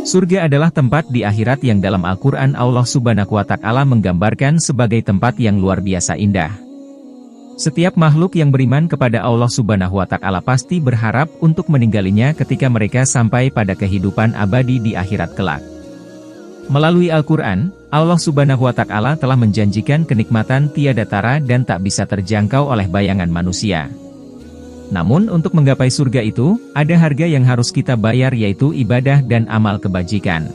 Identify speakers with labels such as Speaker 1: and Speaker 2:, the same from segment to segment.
Speaker 1: Surga adalah tempat di akhirat yang dalam Al-Quran Allah Subhanahu wa Ta'ala menggambarkan sebagai tempat yang luar biasa indah. Setiap makhluk yang beriman kepada Allah Subhanahu wa Ta'ala pasti berharap untuk meninggalnya ketika mereka sampai pada kehidupan abadi di akhirat kelak. Melalui Al-Quran, Allah Subhanahu wa Ta'ala telah menjanjikan kenikmatan tiada tara dan tak bisa terjangkau oleh bayangan manusia. Namun untuk menggapai surga itu, ada harga yang harus kita bayar, yaitu ibadah dan amal kebajikan.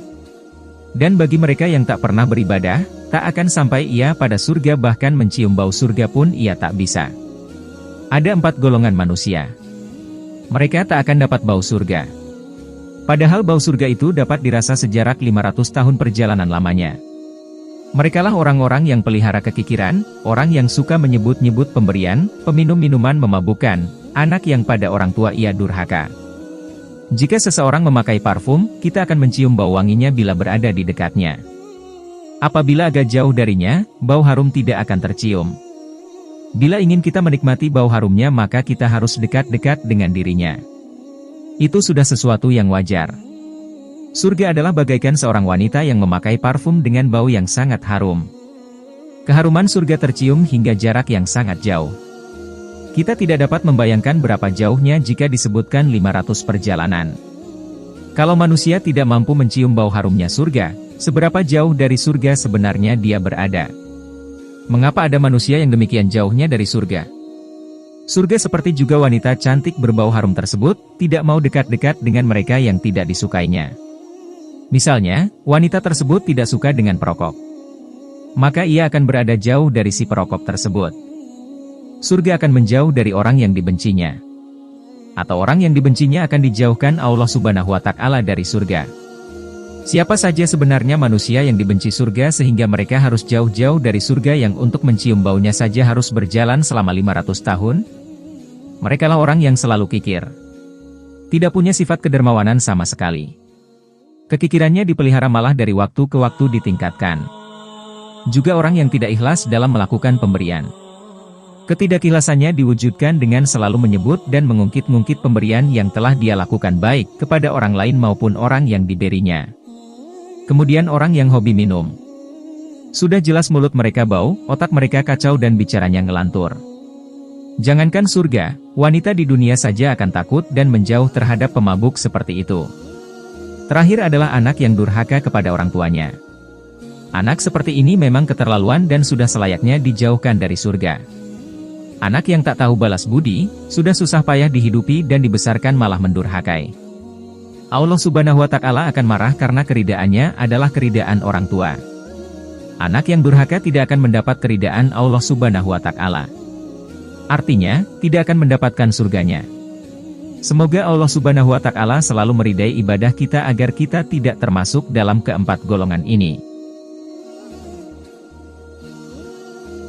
Speaker 1: Dan bagi mereka yang tak pernah beribadah, tak akan sampai ia pada surga, bahkan mencium bau surga pun ia tak bisa. Ada 4 golongan manusia. Mereka tak akan dapat bau surga. Padahal bau surga itu dapat dirasa sejarak 500 tahun perjalanan lamanya. Merekalah orang-orang yang pelihara kekikiran, orang yang suka menyebut-nyebut pemberian, peminum minuman memabukkan, anak yang pada orang tua ia durhaka. Jika seseorang memakai parfum, kita akan mencium bau wanginya bila berada di dekatnya. Apabila agak jauh darinya, bau harum tidak akan tercium. Bila ingin kita menikmati bau harumnya, maka kita harus dekat-dekat dengan dirinya. Itu sudah sesuatu yang wajar. Surga adalah bagaikan seorang wanita yang memakai parfum dengan bau yang sangat harum. Keharuman surga tercium hingga jarak yang sangat jauh. Kita tidak dapat membayangkan berapa jauhnya jika disebutkan 500 perjalanan. Kalau manusia tidak mampu mencium bau harumnya surga, seberapa jauh dari surga sebenarnya dia berada? Mengapa ada manusia yang demikian jauhnya dari surga? Surga seperti juga wanita cantik berbau harum tersebut, tidak mau dekat-dekat dengan mereka yang tidak disukainya. Misalnya, wanita tersebut tidak suka dengan perokok. Maka ia akan berada jauh dari si perokok tersebut. Surga akan menjauh dari orang yang dibencinya. Atau orang yang dibencinya akan dijauhkan Allah Subhanahu wa Ta'ala dari surga. Siapa saja sebenarnya manusia yang dibenci surga sehingga mereka harus jauh-jauh dari surga yang untuk mencium baunya saja harus berjalan selama 500 tahun? Merekalah orang yang selalu kikir. Tidak punya sifat kedermawanan sama sekali. Kekikirannya dipelihara, malah dari waktu ke waktu ditingkatkan. Juga orang yang tidak ikhlas dalam melakukan pemberian. Ketidakikhlasannya diwujudkan dengan selalu menyebut dan mengungkit-ungkit pemberian yang telah dia lakukan baik kepada orang lain maupun orang yang diberinya. Kemudian orang yang hobi minum. Sudah jelas mulut mereka bau, otak mereka kacau dan bicaranya ngelantur. Jangankan surga, wanita di dunia saja akan takut dan menjauh terhadap pemabuk seperti itu. Terakhir adalah anak yang durhaka kepada orang tuanya. Anak seperti ini memang keterlaluan dan sudah selayaknya dijauhkan dari surga. Anak yang tak tahu balas budi, sudah susah payah dihidupi dan dibesarkan malah mendurhakai. Allah Subhanahu wa Ta'ala akan marah karena keridaannya adalah keridaan orang tua. Anak yang durhaka tidak akan mendapat keridaan Allah Subhanahu wa Ta'ala. Artinya, tidak akan mendapatkan surganya. Semoga Allah Subhanahu wa Ta'ala selalu meridai ibadah kita agar kita tidak termasuk dalam keempat golongan ini.